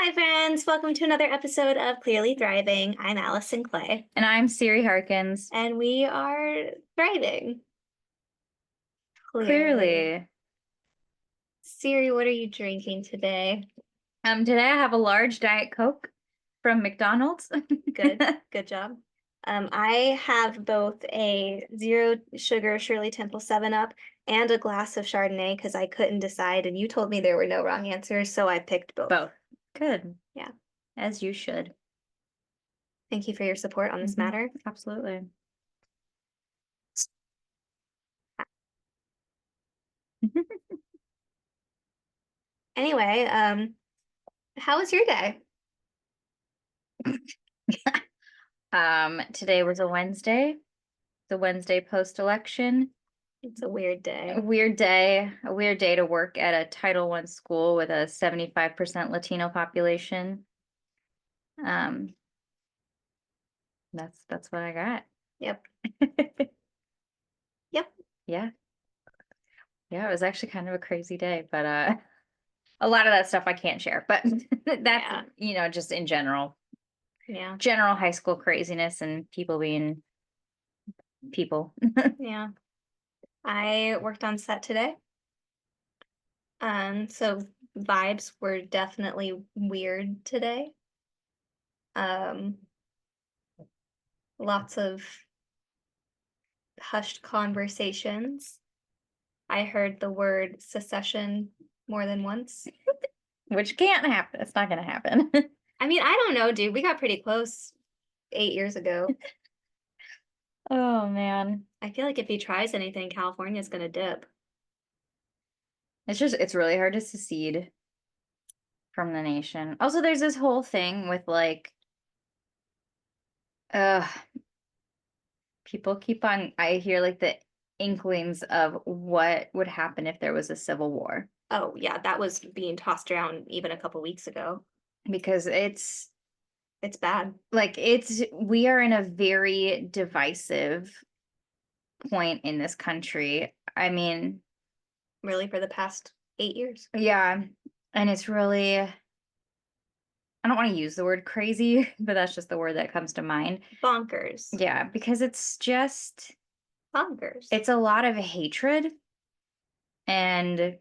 Hi, friends. Welcome to another episode of Clearly Thriving. I'm Allison Clay, And I'm Siri Harkins. and we are thriving. Clearly. Siri, what are you drinking today? Today I have a large Diet Coke from McDonald's. Good. Good job. I have both a zero sugar Shirley Temple 7 Up and a glass of Chardonnay because I couldn't decide, and you told me there were no wrong answers, so I picked both. Both. Good. Yeah. As you should. Thank you for your support on this matter. Absolutely. Anyway, how was your day? Today was a Wednesday. The Wednesday post-election. It's a weird day. A weird day to work at a Title I school with a 75% Latino population. That's what I got. Yep. Yep. Yeah. Yeah, it was actually kind of a crazy day, but a lot of that stuff I can't share, but that's, just in general. Yeah. General high school craziness and people being people. Yeah. I worked on set today. So vibes were definitely weird today. Lots of hushed conversations. I heard the word secession more than once. Which can't happen. It's not going to happen. I mean, I don't know, dude. We got pretty close 8 years ago. Oh, man. I feel like if he tries anything, California's gonna dip. It's really hard to secede from the nation. Also, there's this whole thing with people keep on, I hear the inklings of what would happen if there was a civil war. Oh, yeah, that was being tossed around even a couple weeks ago. Because it's bad. We are in a very divisive point in this country. I mean, really, for the past 8 years. Yeah. And it's really, I don't want to use the word crazy, but that's just the word that comes to mind. Bonkers. Yeah, because it's just bonkers. It's a lot of hatred and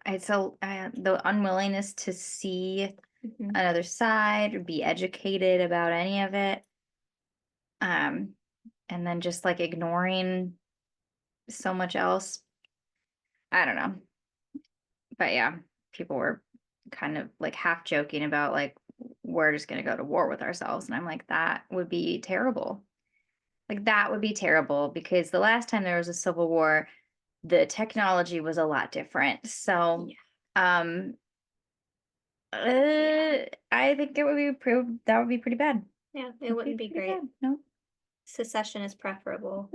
it's the unwillingness to see another side or be educated about any of it. And then just ignoring so much else. I don't know. But yeah, people were kind of half joking about we're just going to go to war with ourselves. And I'm like, that would be terrible. That would be terrible because the last time there was a civil war, the technology was a lot different. So, I think it would be that would be pretty bad. Yeah, it wouldn't be great. Bad. No. Secession is preferable.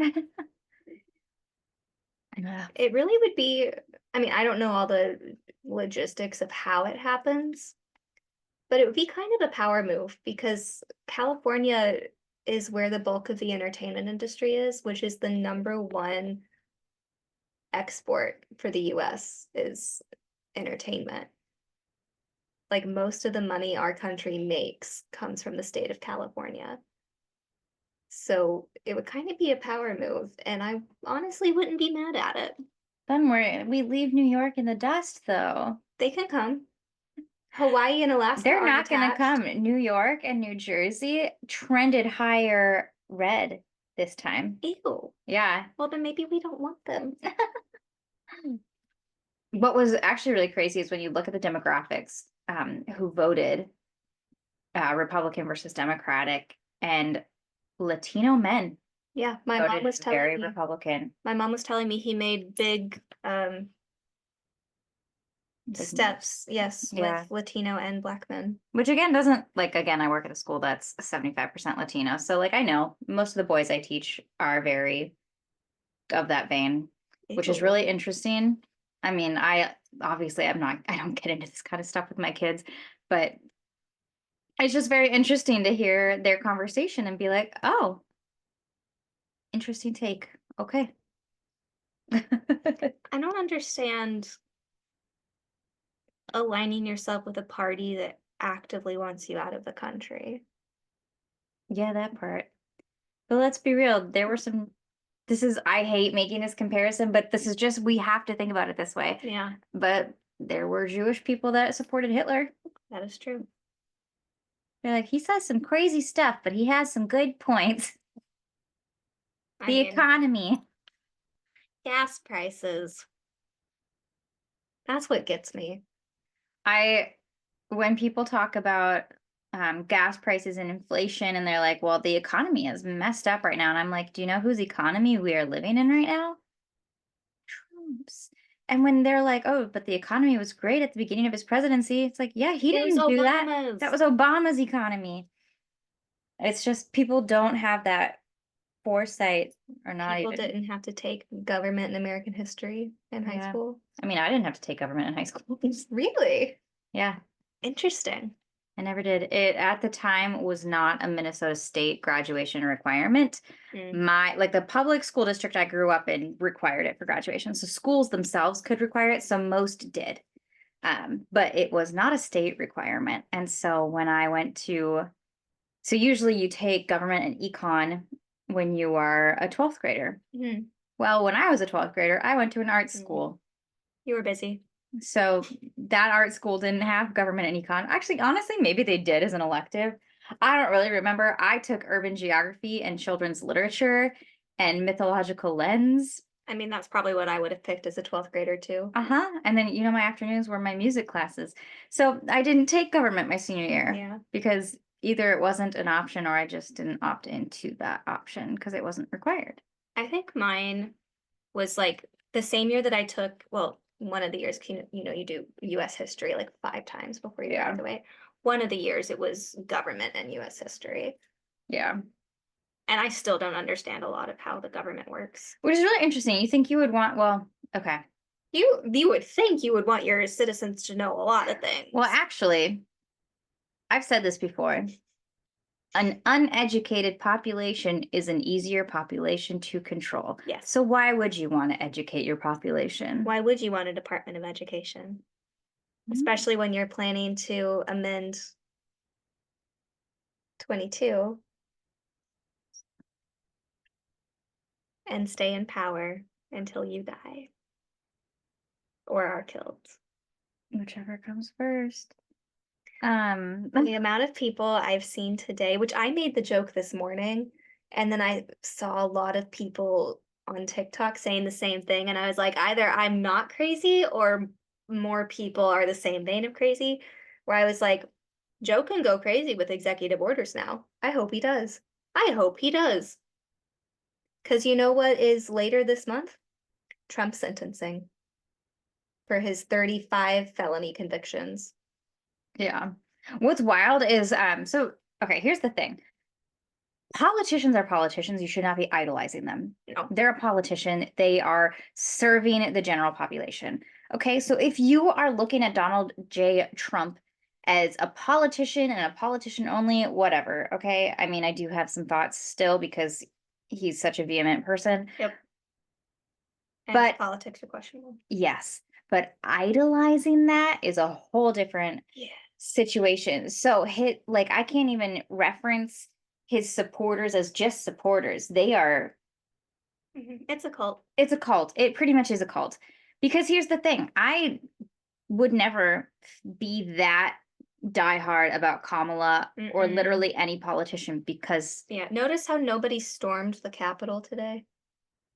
Yeah. It really would be, I mean, I don't know all the logistics of how it happens, but it would be kind of a power move because California is where the bulk of the entertainment industry is, which is the #1 export for the US is entertainment. Most of the money our country makes comes from the state of California. So it would kind of be a power move, and I honestly wouldn't be mad at it. Then we leave New York in the dust, though. They can come. Hawaii and Alaska They're not going to come. New York and New Jersey trended higher red this time. Ew. Yeah. Well, then maybe we don't want them. What was actually really crazy is when you look at the demographics, who voted Republican versus Democratic, and Latino men. Yeah, my mom was telling very me. Republican. My mom was telling me he made big steps, yes, with Latino and Black men. Which again doesn't again, I work at a school that's 75% Latino. So I know most of the boys I teach are very of that vein, which is really interesting. I mean, I don't get into this kind of stuff with my kids, but it's just very interesting to hear their conversation and be like, oh, interesting take. Okay. I don't understand aligning yourself with a party that actively wants you out of the country. Yeah, that part. But let's be real, there were some this is I hate making this comparison, but this is just we have to think about it this way. Yeah, But there were Jewish people that supported Hitler. that is true. They're like, he says some crazy stuff, but he has some good points. I The mean, economy. gas prices. That's what gets me. When people talk about gas prices and inflation, and they're like, well, the economy is messed up right now. And I'm like, do you know whose economy we are living in right now? Trump's. And when they're like, oh, but the economy was great at the beginning of his presidency, it's like, yeah, he It was didn't do that. Obama's. That was Obama's economy. It's just people don't have that foresight or not People even. didn't have to take government and American history in high Yeah. school. I mean, I didn't have to take government in high school. Really? Yeah, Interesting. I never did. It at the time was not a Minnesota State graduation requirement. Mm. Like the public school district I grew up in required it for graduation. So schools themselves could require it. So most did. But it was not a state requirement. And so when I went to, so usually you take government and econ when you are a 12th grader. Mhm. Well, when I was a 12th grader, I went to an art Mhm. school. You were busy. So that art school didn't have government and econ. Actually, honestly, maybe they did as an elective. I don't really remember. I took urban geography and children's literature and mythological lens. I mean, that's probably what I would have picked as a 12th grader too. Uh-huh. And then, my afternoons were my music classes. So I didn't take government my senior year Yeah. because either it wasn't an option or I just didn't opt into that option because it wasn't required. I think mine was like the same year that I took, well, one of the years, you do US history like 5 times before you Yeah. graduate. One of the years it was government and US history. Yeah. And I still don't understand a lot of how the government works. Which is really interesting. You think you would want, well, okay. You would think you would want your citizens to know a lot of things. Well, actually, I've said this before. An uneducated population is an easier population to control. Yes. So why would you want to educate your population? Why would you want a Department of Education? Especially when you're planning to amend 22 and stay in power until you die or are killed. Whichever comes first. The amount of people I've seen today, which I made the joke this morning, and then I saw a lot of people on TikTok saying the same thing, and I was like, either I'm not crazy or more people are the same vein of crazy, where I was like, Joe can go crazy with executive orders now. I hope he does. I hope he does. Because you know what is later this month? Trump sentencing for his 35 felony convictions. Yeah. What's wild is okay, here's the thing. Politicians are politicians. You should not be idolizing them. No. They're a politician. They are serving the general population. Okay, so if you are looking at Donald J. Trump as a politician and a politician only, whatever. Okay, I mean, I do have some thoughts still because he's such a vehement person. Yep. And But politics are questionable. yes, but idolizing that is a whole different situation. So I can't even reference his supporters as just supporters. They are It's a cult. It's a cult. It pretty much is a cult. Because here's the thing, I would never be that diehard about Kamala or literally any politician because Yeah, notice how nobody stormed the Capitol today?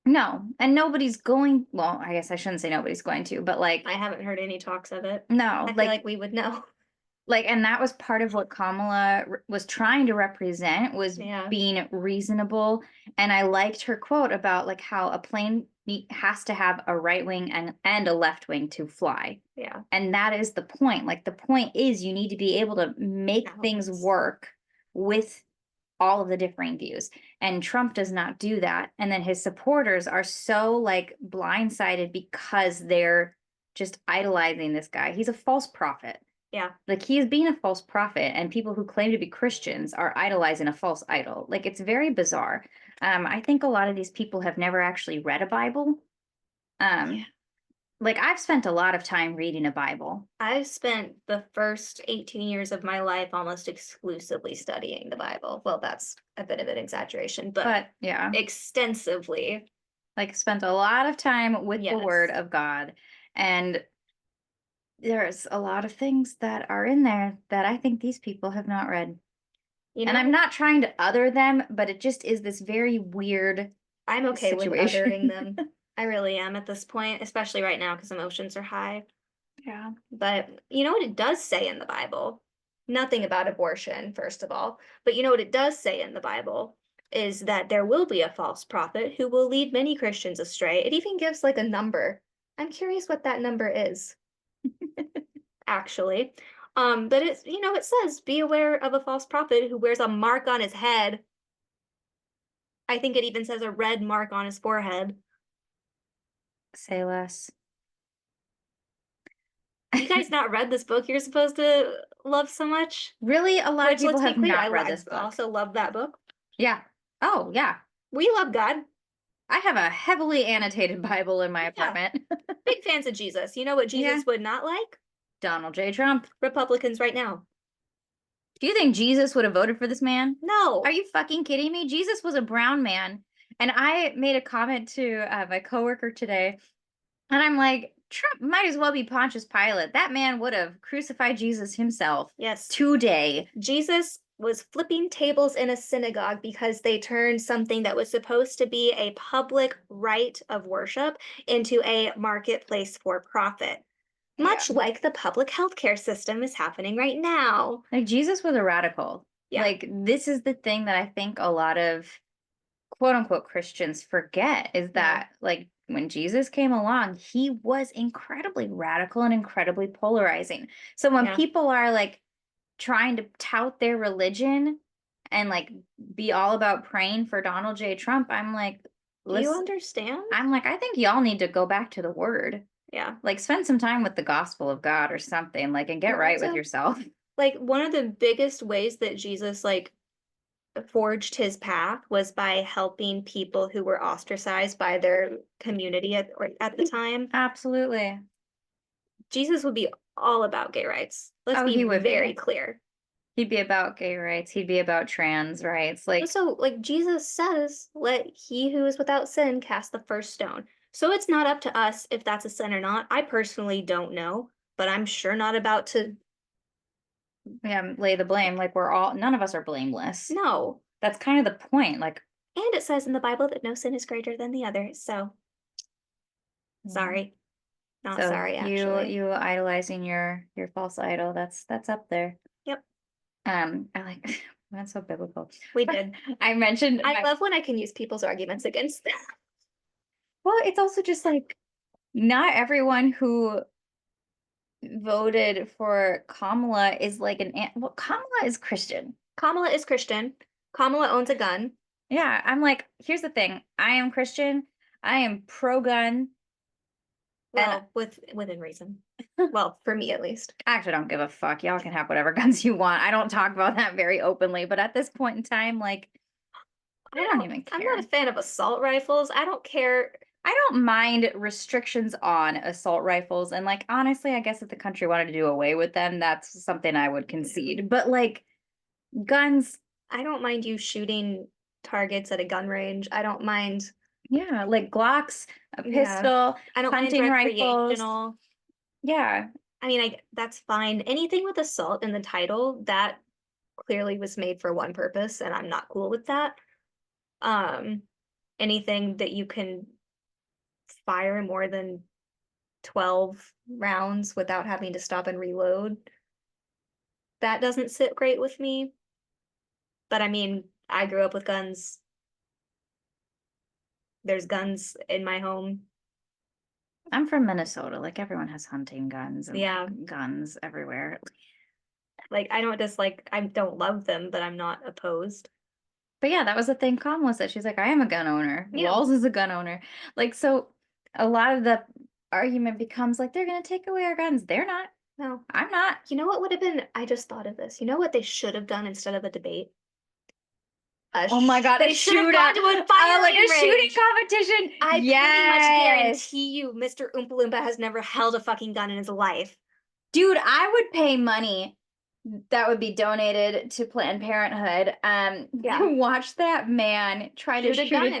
no, and nobody's going, well, I guess I shouldn't say nobody's going to, but I haven't heard any talks of it. no, I feel like we would know. and that was part of what Kamala was trying to represent was being reasonable. And I liked her quote about how a plane has to have a right wing and a left wing to fly. Yeah. And that is the point. The point is you need to be able to make things work with all of the differing views. And Trump does not do that. And then his supporters are so blindsided because they're just idolizing this guy. He's a false prophet. Yeah. He is being a false prophet, and people who claim to be Christians are idolizing a false idol. It's very bizarre. I think a lot of these people have never actually read a Bible. like I've spent a lot of time reading a Bible. I've spent the first 18 years of my life almost exclusively studying the Bible. Well, that's a bit of an exaggeration, but But yeah, extensively. like spent a lot of time with the word Yes. of God. And there's a lot of things that are in there that I think these people have not read. You And I'm know, not trying to other them, but it just is this very weird I'm okay with othering situation. them. I really am at this point, especially right now because emotions are high. Yeah. But you know what it does say in the Bible? Nothing about abortion, first of all. But you know what it does say in the Bible is that there will be a false prophet who will lead many Christians astray. It even gives like a number. I'm curious what that number is, actually. But it's, it says, be aware of a false prophet who wears a mark on his head. I think it even says a red mark on his forehead. Say less. You guys not read this book you're supposed to love so much? Really, a lot of Which, people let's be have clear, not read I this book. also love that book. Yeah. Oh, yeah. We love God. I have a heavily annotated Bible in my Yeah, apartment. big fans of Jesus. You know what Yeah. Jesus would not like? Donald J. Trump. Republicans right now. Do you think Jesus would have voted for this man? No. Are you fucking kidding me? Jesus was a brown man. And I made a comment to my coworker today, and I'm like, Trump might as well be Pontius Pilate. That man would have crucified Jesus himself Yes. today. Jesus was flipping tables in a synagogue because they turned something that was supposed to be a public right of worship into a marketplace for profit. Much Yeah. like the public healthcare system is happening right now. Like Jesus was a radical. Yeah. Like this is the thing that I think a lot of quote unquote Christians forget is that like when Jesus came along, he was incredibly radical and incredibly polarizing. So when Yeah. people are like trying to tout their religion and like be all about praying for Donald J. Trump, I'm like, Do you listen, understand? I'm like, I think y'all need to go back to the word. Yeah. Like spend some time with the gospel of God or something, like, and get And right with also, yourself. like, one of the biggest ways that Jesus, like, forged his path was by helping people who were ostracized by their community at the time. Absolutely. Jesus would be all about gay rights. Let's Oh, be he would very be. clear. He'd be about gay rights. He'd be about trans rights. Like, Also, like Jesus says, let he who is without sin cast the first stone. So it's not up to us if that's a sin or not. I personally don't know, but I'm sure not about to. yeah, lay the blame. Like, we're all, none of us are blameless. No. That's kind of the point. Like, And it says in the Bible that no sin is greater than the other. So sorry. Not so sorry, you actually. you idolizing your false idol, that's up there. Yep, I like that's so biblical. we did. I mentioned I love when I can use people's arguments against them. well, it's also just like not everyone who voted for Kamala is like well, Kamala is Christian. Kamala is Christian. Kamala owns a gun. Yeah, I'm like, here's the thing. I am Christian. I am pro-gun. And Well, within reason. Well, for me at least. I actually don't give a fuck. Y'all can have whatever guns you want. I don't talk about that very openly, but at this point in time, like, I don't even I'm care. not a fan of assault rifles. I don't care. I don't mind restrictions on assault rifles. And like, honestly, I guess if the country wanted to do away with them, that's something I would concede. But like, guns, I don't mind you shooting targets at a gun range. I don't mind. yeah, like Glocks, a Yeah. pistol, I don't mind hunting rifles. recreational. Yeah. I mean, that's fine. Anything with assault in the title, that clearly was made for one purpose, and I'm not cool with that. Um, anything that you can fire more than 12 rounds without having to stop and reload, that doesn't sit great with me. But I mean, I grew up with guns. There's guns in my home. I'm from Minnesota. Like everyone has hunting guns and Yeah. like, guns everywhere. Like, I don't dislike, I don't love them, but I'm not opposed. But yeah, that was the thing Kamala said. She's like, I am a gun owner. Yeah. Walls is a gun owner. Like, so a lot of the argument becomes like, they're going to take away our guns. They're not. No. I'm not. You know what would have been, I just thought of this. You know what they should have done instead of a debate? Oh my God, they a should have shoot gone to a firing like a shooting range. competition. I pretty much Yes. guarantee you, Mr. Oompa Loompa has never held a fucking gun in his life. Dude, I would pay money that would be donated to Planned Parenthood Yeah. to watch that man try to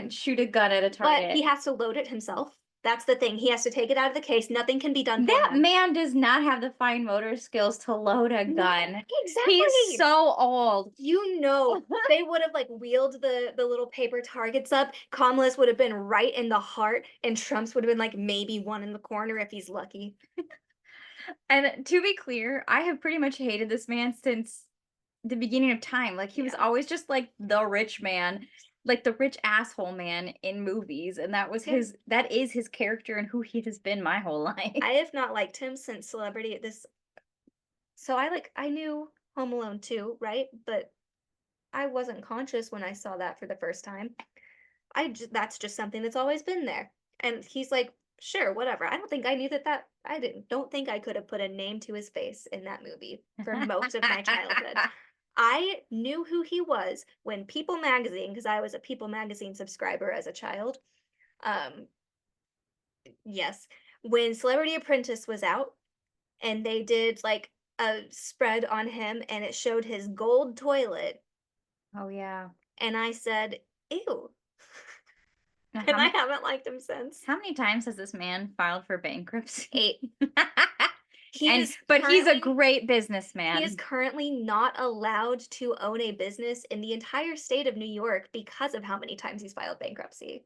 shoot a gun at a target. But he has to load it himself. That's the thing. He has to take it out of the case. Nothing can be done for That him. man does not have the fine motor skills to load a gun. Exactly. He's so old. You know, they would have like wheeled the little paper targets up. Kamala's would have been right in the heart, and Trump's would have been like maybe one in the corner if he's lucky. And to be clear, I have pretty much hated this man since the beginning of time. Like he was Yeah. always just like the rich man, like the rich asshole man in movies, and that was Yeah. that is his character and who he has been my whole life. I have not liked him since Celebrity. So I knew Home Alone 2, right? But I wasn't conscious when I saw that for the first time. That's just something that's always been there. And he's like, sure, whatever. I don't think I knew don't think I could have put a name to his face in that movie for most of my childhood. I knew who he was when People Magazine, because I was a People Magazine subscriber as a child. Um, yes, when Celebrity Apprentice was out and they did like a spread on him and it showed his gold toilet, Oh yeah. and I said, ew. Now, And I haven't liked him since. how many times has this man filed for bankruptcy? 8. But he's a great He businessman. is currently not allowed to own a business in the entire state of New York because of how many times he's filed bankruptcy.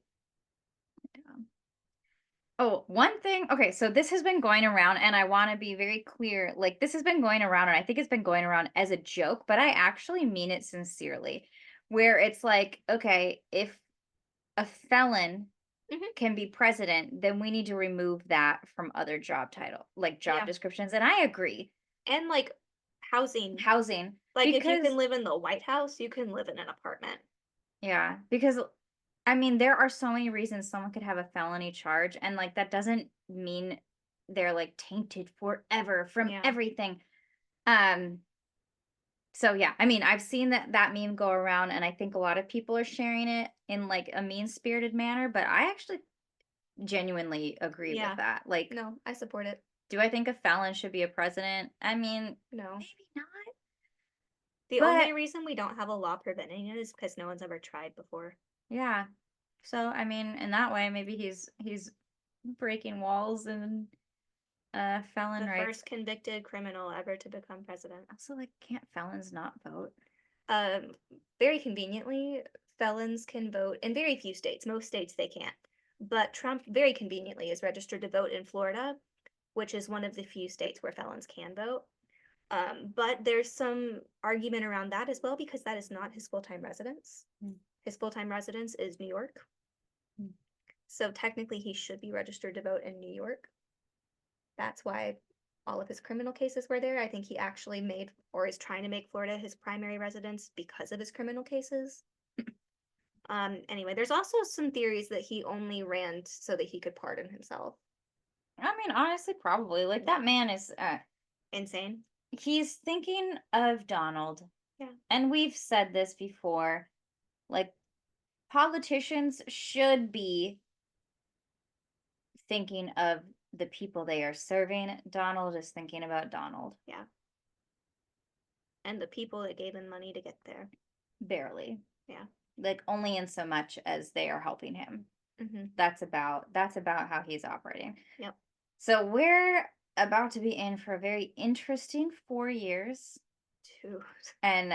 Oh, one thing. Okay, so this has been going around, and I want to be very clear. Like, this has been going around, and I think it's been going around as a joke, but I actually mean it sincerely. Where it's like, okay, if a felon Mhm. can be president, then we need to remove that from other job job Yeah. descriptions. And I agree. And like housing. Housing. Like if you Because, can live in the White House, you can live in an apartment. yeah, because I mean, there are so many reasons someone could have a felony charge, and like that doesn't mean they're like tainted forever from Yeah. everything. Um, so yeah, I mean, I've seen that meme go around, and I think a lot of people are sharing it in like a mean-spirited manner, but I actually genuinely agree Yeah. with that. Like, No, I support it. do I think a felon should be a president? I mean, No. maybe not. The But only reason we don't have a law preventing it is because no one's ever tried before. yeah. So I mean, in that way, maybe he's breaking walls and felon The rights. first convicted criminal ever to become president. Also, like, can't felons not vote? Very conveniently, felons can vote in very few states. Most states they can't. But Trump very conveniently is registered to vote in Florida, which is one of the few states where felons can vote. But there's some argument around that as well because that is not his full-time residence. Mm. His full-time residence is New York. Mm. So technically he should be registered to vote in New York. That's why all of his criminal cases were there. I think he actually made or is trying to make Florida his primary residence because of his criminal cases. Anyway, there's also some theories that he only ran so that he could pardon himself. I mean, honestly, probably. Like, that man is Insane. he's thinking of Donald. Yeah. And we've said this before. Like, politicians should be thinking of the people they are serving. Donald is thinking about Donald. Yeah. And the people that gave him money to get there. Barely. Yeah. Like, only in so much as they are helping him. Mm-hmm. That's about how he's operating. Yep. So we're about to be in for a very interesting 4 years. Dude. And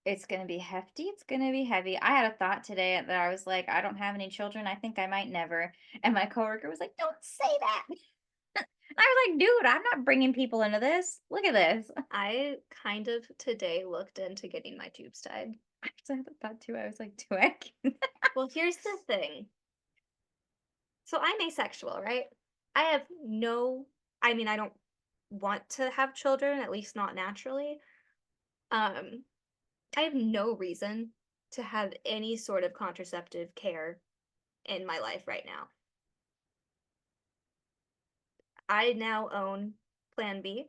it's going to be hefty. It's going to be heavy. I had a thought today that I was like, I don't have any children. I think I might never. And my coworker was like, don't say that. I was like, dude, I'm not bringing people into this. Look at this. I kind of today looked into getting my tubes tied. I had that too. I was like, do I? Well, here's the thing. So I'm asexual, right? I don't want to have children, at least not naturally. I have no reason to have any sort of contraceptive care in my life right now. I now own Plan B.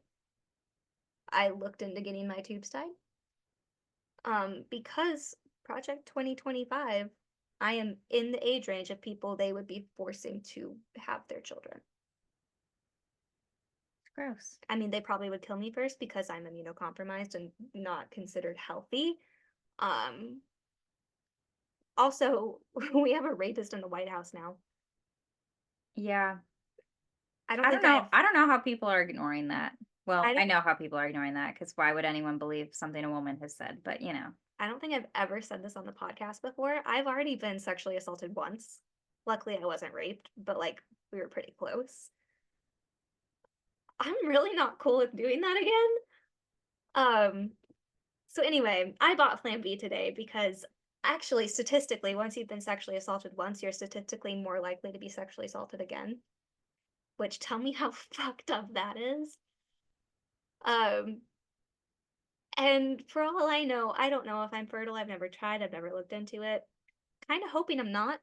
I looked into getting my tubes tied. Because Project 2025, I am in the age range of people they would be forcing to have their children. It's gross. I mean, they probably would kill me first because I'm immunocompromised and not considered healthy. Also, we have a rapist in the White House now. Yeah. I don't I think don't know. I've I don't know how people are ignoring that. Well, I I don't know how people are ignoring that because why would anyone believe something a woman has said? But I don't think I've ever said this on the podcast before. I've already been sexually assaulted once. Luckily, I wasn't raped, but like we were pretty close. I'm really not cool with doing that again. So anyway, I bought Plan B today because actually, statistically, once you've been sexually assaulted once, you're statistically more likely to be sexually assaulted again. Which tell me how fucked up that is. Um, and for all I know, I don't know if I'm fertile. I've never tried. I've never looked into it. Kind of hoping I'm not.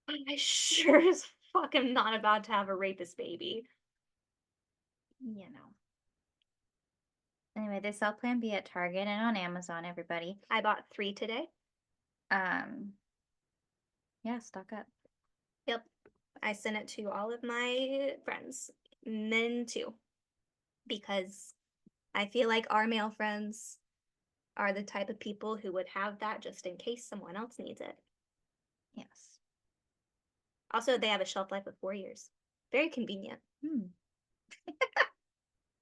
But I sure as fuck am not about to have a rapist baby. you know. Anyway, they sell Plan B at Target and on Amazon, everybody. I bought 3 today. Yeah, stock up. Yep. I sent it to all of my friends, men too, because I feel like our male friends are the type of people who would have that just in case someone else needs it. Yes. Also, they have a shelf life of 4 years. Very convenient.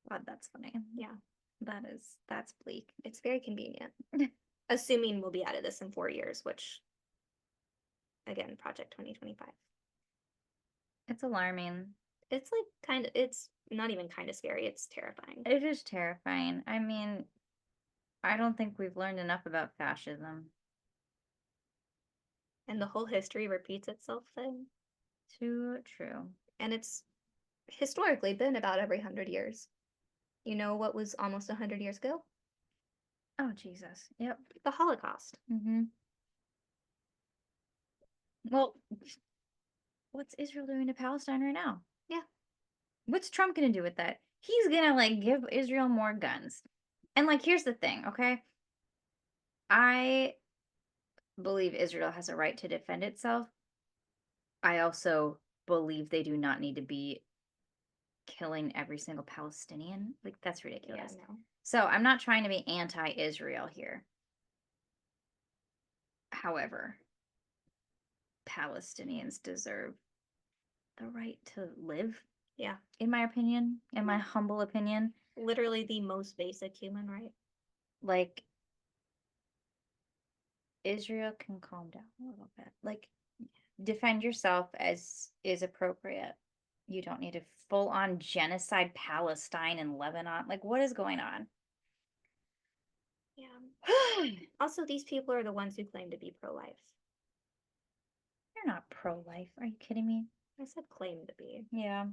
God, that's funny. Yeah. That's bleak. It's very convenient. Assuming we'll be out of this in 4 years, which, again, Project 2025. It's alarming. It's like it's not even kind of scary. It's terrifying. It is terrifying. I mean, I don't think we've learned enough about fascism. And the whole history repeats itself thing. Too true. And it's historically been about every 100 years. You know what was almost 100 years ago? Oh, Jesus. Yep. The Holocaust. Mm-hmm. Well, what's Israel doing to Palestine right now? Yeah. What's Trump gonna do with that? He's gonna like give Israel more guns. And like, here's the thing, okay? I believe Israel has a right to defend itself. I also believe they do not need to be killing every single Palestinian. Like, that's ridiculous. Yeah, no. So I'm not trying to be anti-Israel here. However, Palestinians deserve the right to live, Yeah. in my opinion, in my humble opinion. Literally the most basic human right. Like, Israel can calm down a little bit. Like, defend yourself as is appropriate. You don't need to full on genocide Palestine and Lebanon. Like, what is going on? Yeah. Also, these people are the ones who claim to be pro-life. You're not pro-life. Are you kidding me? I said claim to be. Yeah.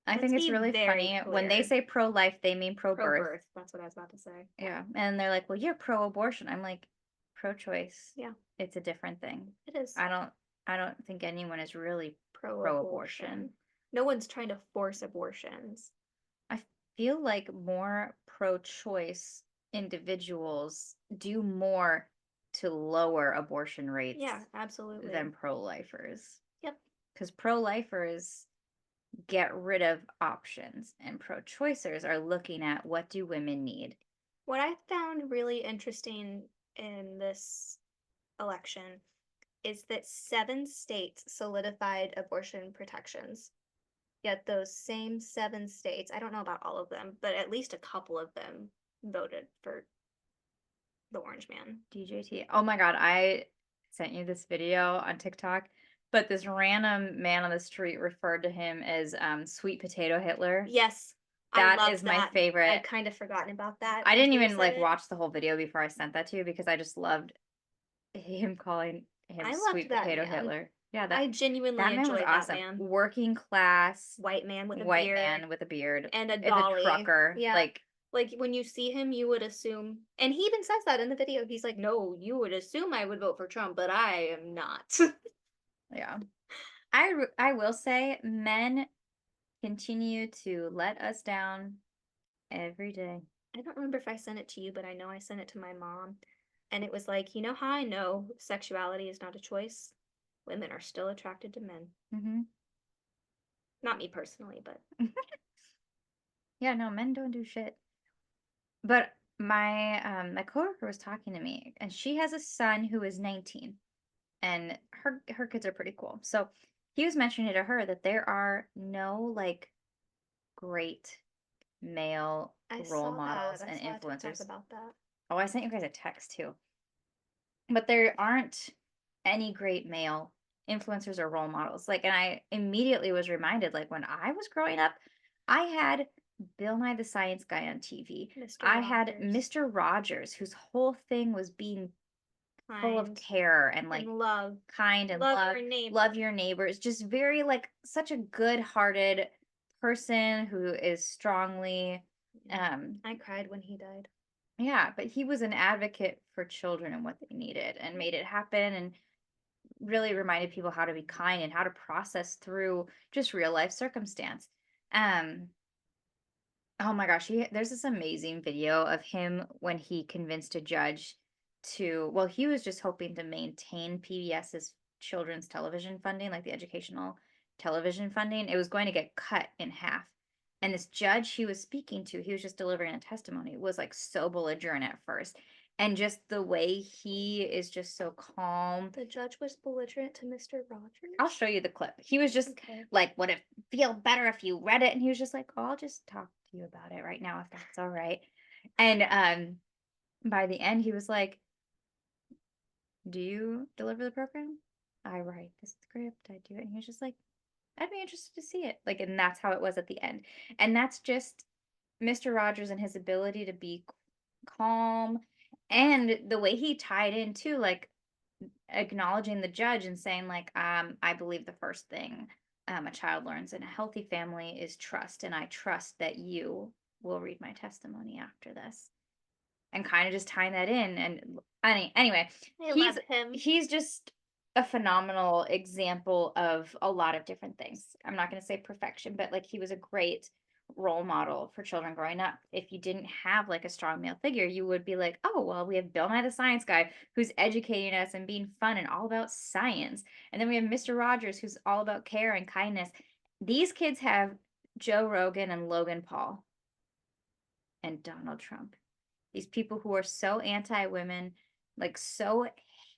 I Let's think it's be really very funny. When they clear. say pro-life, they mean pro-birth. Pro-birth. That's what I was about to say. Yeah. And they're like, well, you're pro-abortion. I'm like, pro-choice. Yeah. It's a different thing. It is. I don't think anyone is really pro-abortion. No one's trying to force abortions. I feel like more pro-choice individuals do more to lower abortion rates Yeah, absolutely. than pro-lifers. Yep. Because pro-lifers get rid of options and pro-choicers are looking at what do women need. What I found really interesting in this election is that 7 states solidified abortion protections. Yet those same 7 states, I don't know about all of them, but at least a couple of them voted for the Orange Man. DJT. Oh my God, I sent you this video on TikTok, but this random man on the street referred to him as Sweet Potato Hitler. Yes. That is my favorite. I'd kind of forgotten about that. I didn't even like watch the whole video before I sent that to you because I just loved him calling him Sweet Potato Hitler. Yeah, I genuinely enjoyed that man. Working class white man with a beard and a dolly. A trucker. Yeah. Like when you see him, you would assume, and he even says that in the video. He's like, "No, you would assume I would vote for Trump, but I am not." Yeah. I will say men continue to let us down every day. I don't remember if I sent it to you, but I know I sent it to my mom. And it was like, you know how I know sexuality is not a choice? Women are still attracted to men. Mm-hmm. Not me personally, but Yeah, no, men don't do shit. But my coworker was talking to me, and she has a son who is 19, and her kids are pretty cool. So he was mentioning to her that there are no like great male I role saw models that. I and saw a TikTok influencers. about that. Oh, I sent you guys a text too. But there aren't any great male influencers or role models. Like, and I immediately was reminded, like, when I was growing up, I had Bill Nye the Science Guy on TV. Mr. I had Rogers. Mr. Rogers, whose whole thing was being full of Kind care and like and love. kind and Love love, your neighbor. love your neighbors. Just very like such a good-hearted person who is strongly I cried when he died. yeah, but he was an advocate for children and what they needed and made it happen and really reminded people how to be kind and how to process through just real life circumstance. Um, oh my gosh, there's this amazing video of him when he convinced a judge to, well, he was just hoping to maintain PBS's children's television funding, like the educational television funding. It was going to get cut in half. And this judge he was speaking to, he was just delivering a testimony, was like so belligerent at first. And just the way he is just so calm. The judge was belligerent to Mr. Rogers. I'll show you the clip. He was just Okay. like, would it feel better if you read it? And he was just like, oh, I'll just talk to you about it right now if that's all right. And by the end, he was like, do you deliver the program? I write the script, I do it. And he was just like, I'd be interested to see it. Like, and that's how it was at the end. And that's just Mr. Rogers and his ability to be calm and the way he tied in too, like acknowledging the judge and saying like I believe the first thing a child learns in a healthy family is trust, and I trust that you will read my testimony after this, and kind of just tying that in. And anyway, I he's love him. he's just a phenomenal example of a lot of different things. I'm not going to say perfection, but like he was a great role model for children growing up. If you didn't have like a strong male figure, you would be like, oh, well, we have Bill Nye the Science Guy who's educating us and being fun and all about science. And then we have Mr. Rogers who's all about care and kindness. These kids have Joe Rogan and Logan Paul and Donald Trump. These people who are so anti-women, like so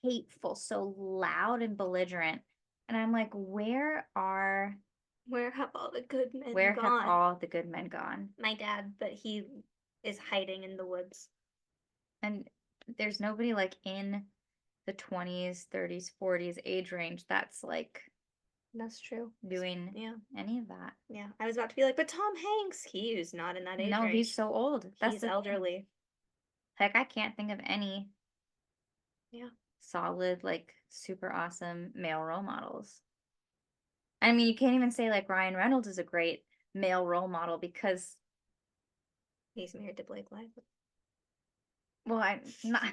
hateful, so loud and belligerent. And I'm like, Where have all the good men where have gone? all the good men gone? My dad, but he is hiding in the woods. And there's nobody like in the 20s, 30s, 40s age range that's like That's true. doing Yeah. any of that. Yeah. I was about to be like, but Tom Hanks, he's not in that age No, range. he's so old. That's He's the thing. elderly. Heck, I can't think of any Yeah. solid, like super awesome male role models. I mean, you can't even say like Ryan Reynolds is a great male role model because, He's married to Blake Lively. well, I'm not,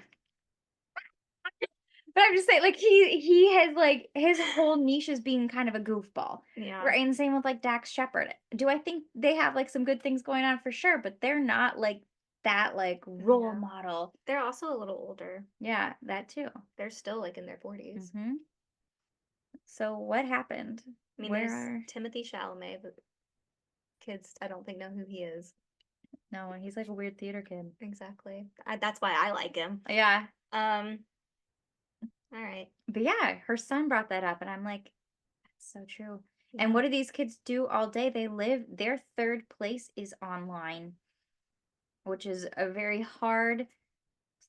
but I'm just saying, like he has like his whole niche is being kind of a goofball, Yeah. right? And same with like Dax Shepard. Do I think they have like some good things going on for sure? But they're not like that like role Yeah. model. They're also a little older. Yeah, that too. They're still like in their 40s. Hmm. So what happened? I mean, Where there's are Timothy Chalamet, but kids, I don't think know who he is. no? He's like a weird theater kid. Exactly. That's why I like him. Yeah, All right. but yeah, her son brought that up, and I'm like, that's so true. And Yeah. what do these kids do all day? They live, their third place is online, which is a very hard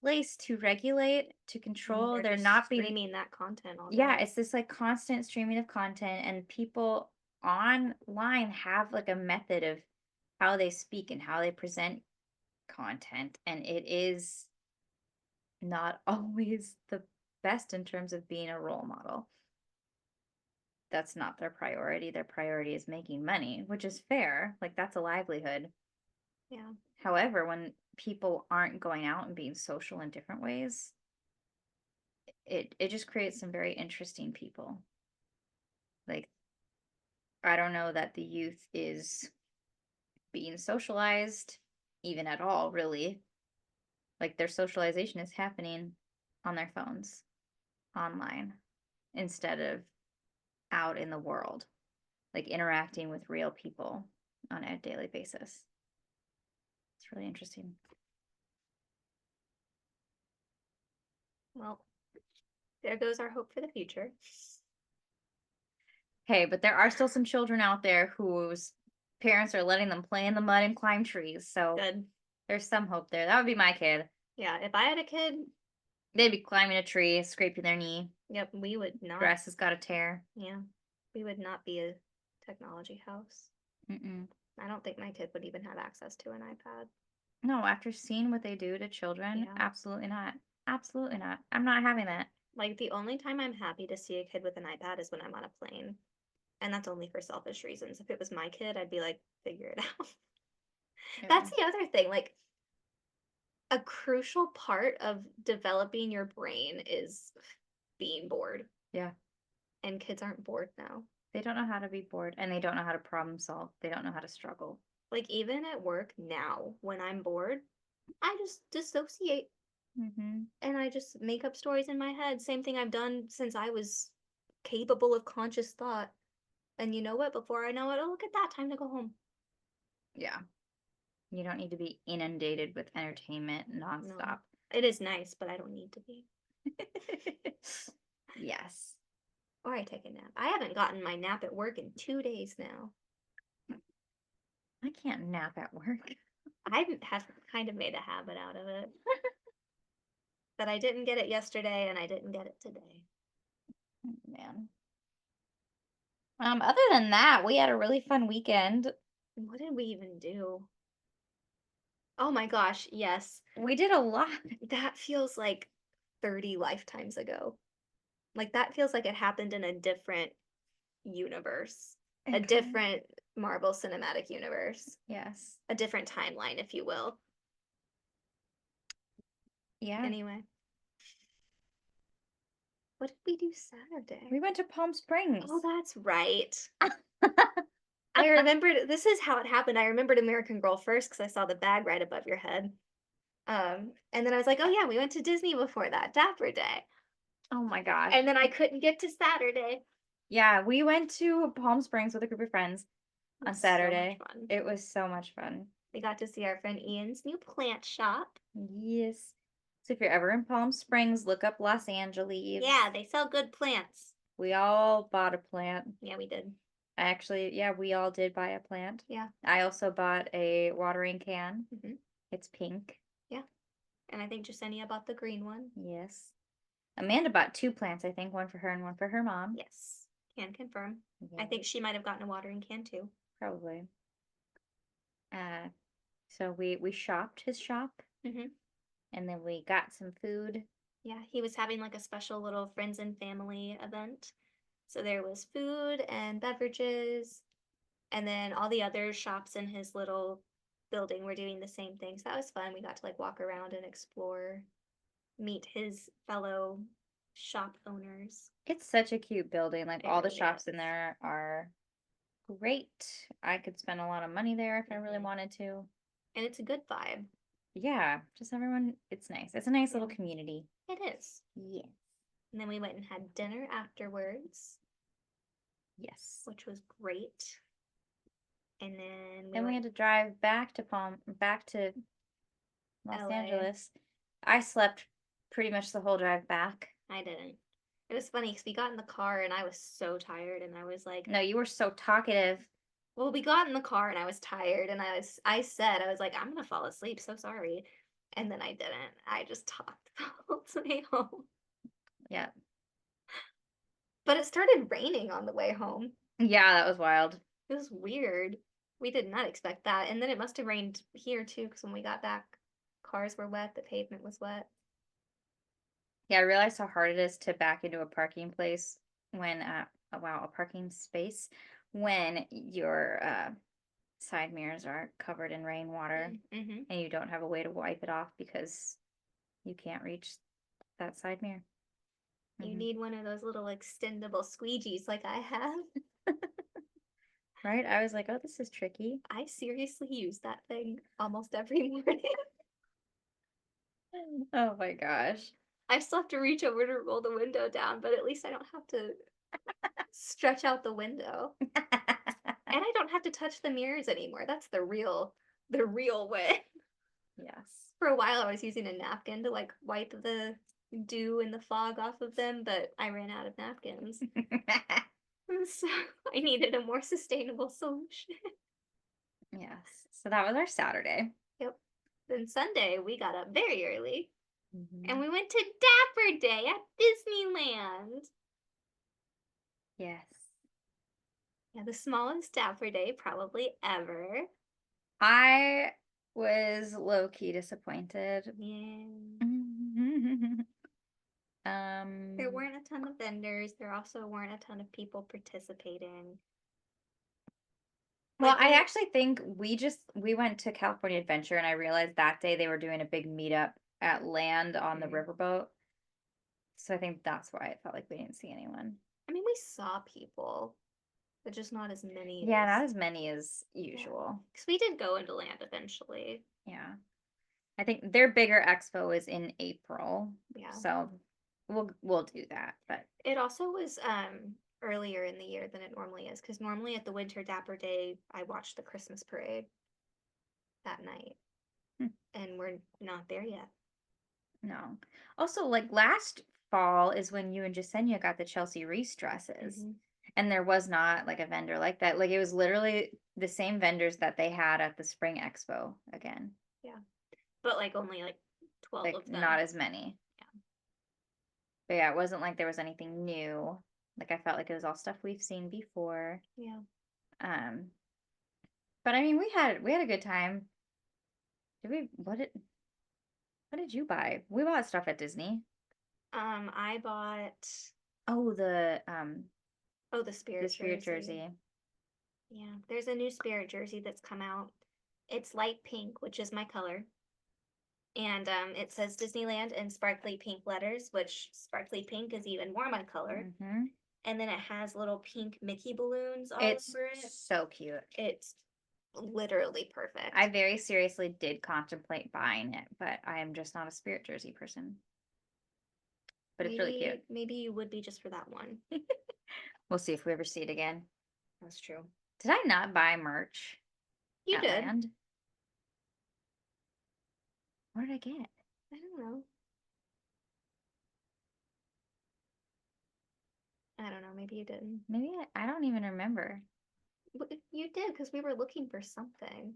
place to regulate, to control. They're They're just not being, streaming that content all yeah, day. it's this like constant streaming of content, and people online have like a method of how they speak and how they present content, and it is not always the best in terms of being a role model. That's not their priority. Their priority is making money, which is fair. Like that's a livelihood. Yeah. However, when people aren't going out and being social in different ways, it just creates some very interesting people. Like I don't know that the youth is being socialized even at all, really. Like their socialization is happening on their phones, online, instead of out in the world, like interacting with real people on a daily basis. It's really interesting. Well, there goes our hope for the future. Hey, but there are still some children out there whose parents are letting them play in the mud and climb trees. So Good. there's some hope there. That would be my kid. Yeah, if I had a kid, They'd be climbing a tree, scraping their knee. yep, we would not. Dress has got a tear. Yeah, we would not be a technology house. Mm-mm. I don't think my kid would even have access to an iPad. No, after seeing what they do to children, Yeah. absolutely not. Absolutely not. I'm not having that. Like, the only time I'm happy to see a kid with an iPad is when I'm on a plane. And that's only for selfish reasons. If it was my kid, I'd be like, figure it out. That's the other thing. Like, a crucial part of developing your brain is being bored. Yeah. And kids aren't bored now. They don't know how to be bored and they don't know how to problem solve. They don't know how to struggle. Like, even at work now, when I'm bored, I just dissociate Mm-hmm. and I just make up stories in my head. Same thing I've done since I was capable of conscious thought. And you know what? Before I know it, oh, look at that, time to go home. Yeah. You don't need to be inundated with entertainment No, nonstop. it is nice, but I don't need to be. Yes. Or I take a nap. I haven't gotten my nap at work in 2 days now. I can't nap at work. I have kind of made a habit out of it. But I didn't get it yesterday and I didn't get it today. Man. Other than that, we had a really fun weekend. What did we even do? Oh my gosh, yes. We did a lot. That feels like 30 lifetimes ago. Like, that feels like it happened in a different universe, a Okay. different Marvel Cinematic Universe, Yes. a different timeline, if you will. Yeah. Anyway, what did we do Saturday? We went to Palm Springs. Oh, that's right. I remembered, this is how it happened. I remembered American Girl first because I saw the bag right above your head. And then I was like, oh yeah, we went to Disney before that, Dapper Day. Oh my gosh. And then I couldn't get to Saturday. Yeah, we went to Palm Springs with a group of friends on So much Saturday. fun. It was so much fun. We got to see our friend Ian's new plant shop. Yes. So if you're ever in Palm Springs, look up Los Angeles. Yeah, they sell good plants. We all bought a plant. Yeah, we did. Actually, yeah, we all did buy a plant. Yeah. I also bought a watering can. Mhm. It's pink. Yeah. And I think Jasenia bought the green one. Yes. Amanda bought 2 plants, I think, one for her and one for her mom. Yes. Can confirm. Yeah, I think she might have gotten a watering can too. probably. So we shopped his shop Mhm. and then we got some food. Yeah, he was having like a special little friends and family event. So there was food and beverages, and then all the other shops in his little building were doing the same thing. So that was fun. We got to like walk around and explore, meet his fellow shop owners. It's such a cute building. Like It all the really shops in is. there are great. I could spend a lot of money there if I really Mhm. wanted to. And it's a good vibe. Yeah, just everyone, it's nice. It's a nice little Yeah. community. It is. Yeah. And then we went and had dinner afterwards, Yes. which was great. And then Then we went had to drive back to Los LA. Angeles. I slept pretty much the whole drive back. I didn't. It was funny because we got in the car and I was so tired and I was like, No, you were so talkative. well, we got in the car and I was tired and I said, I was like, I'm gonna fall asleep, so sorry. And then I didn't. I just talked the whole way home. Yeah. But it started raining on the way home. Yeah, that was wild. It was weird. We did not expect that. And then it must have rained here too, because when we got back, cars were wet, the pavement was wet. Yeah, I realized how hard it is to back into a parking place when a parking space when your side mirrors are covered in rainwater Mm-hmm. and you don't have a way to wipe it off because you can't reach that side mirror. You Mhm. need one of those little extendable squeegees like I have. right? I was like, oh, this is tricky. I seriously use that thing almost every morning. Oh my gosh. I still have to reach over to roll the window down, but at least I don't have to stretch out the window. And I don't have to touch the mirrors anymore. That's the real way. Yes. For a while, I was using a napkin to like wipe the dew and the fog off of them, but I ran out of napkins. So I needed a more sustainable solution. Yes. So that was our Saturday. Yep. Then Sunday, we got up very early and Mhm. we went to Dapper Day at Disneyland. Yes. Yeah, the smallest Dapper Day probably ever. I was low key disappointed. Yeah. There Um, weren't a ton of vendors. There also weren't a ton of people participating. well, Like I we, actually think we went to California Adventure and I realized that day they were doing a big meetup at Land on the mm, riverboat. So I think that's why it felt like we didn't see anyone. I mean, we saw people, but just not as many Yeah, as, not as many as yeah. usual. Because we did go into land eventually. Yeah. I think their bigger expo is in April. Yeah. So we'll do that. But It also was earlier in the year than it normally is. Because normally at the Winter Dapper Day, I watched the Christmas parade that night. hmm, And we're not there yet. no. Also, like last fall is when you and Jasenia got the Chelsea Reese dresses. Hmm. And there was not like a vendor like that. Like it was literally the same vendors that they had at the Spring Expo again. Yeah. But like only like 12 Like of not them. as many. Yeah. But yeah, it wasn't like there was anything new. Like I felt like it was all stuff we've seen before. Yeah. Um, but I mean we had a good time. Did we what did you buy? We bought stuff at Disney. I bought, Oh, oh, the the spirit jersey. jersey. Yeah. There's a new Spirit jersey that's come out. It's light pink, which is my color. And it says Disneyland in sparkly pink letters, which sparkly pink is even more my color. Hmm. And then it has little pink Mickey balloons all It's over it. so cute. It's literally perfect. I very seriously did contemplate buying it, but I am just not a spirit jersey person. But it's really cute. Maybe you would be just for that one. We'll see if we ever see it again. That's true. Did I not buy merch You at did. Land? What did I get? I don't know. I don't know. Maybe you didn't. Maybe I don't even remember. You did because we were looking for something.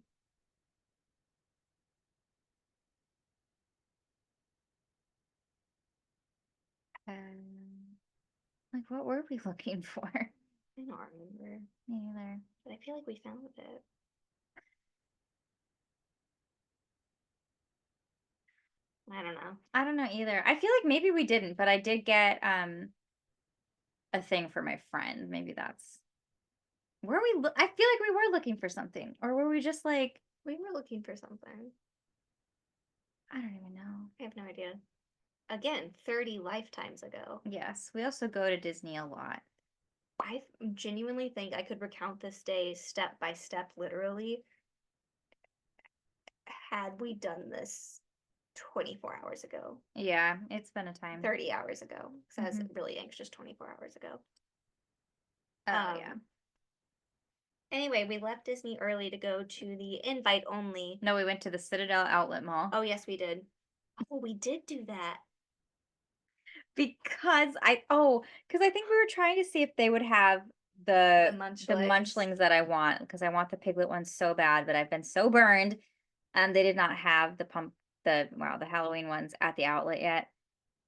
Like what were we looking for? I don't remember, Me either. but I feel like we found it. I don't know. I don't know either. I feel like maybe we didn't, but I did get a thing for my friend. Maybe that's were we I feel like we were looking for something. Or were we just like We were looking for something. I don't even know. I have no idea. Again, 30 lifetimes ago. Yes, we also go to Disney a lot. I genuinely think I could recount this day step by step, literally, had we done this 24 hours ago, Yeah, it's been a time. 30 hours ago. Because I was Mhm. really anxious 24 hours ago. Oh yeah. Anyway, we left Disney early to go to the invite only. No, we went to the Citadel Outlet Mall. Oh, yes, we did. Oh, we did do that. Because I think we were trying to see if they would have The the munchlings. munchlings that I want because I want the piglet ones so bad, but I've been so burned. They did not have the Halloween ones at the outlet yet.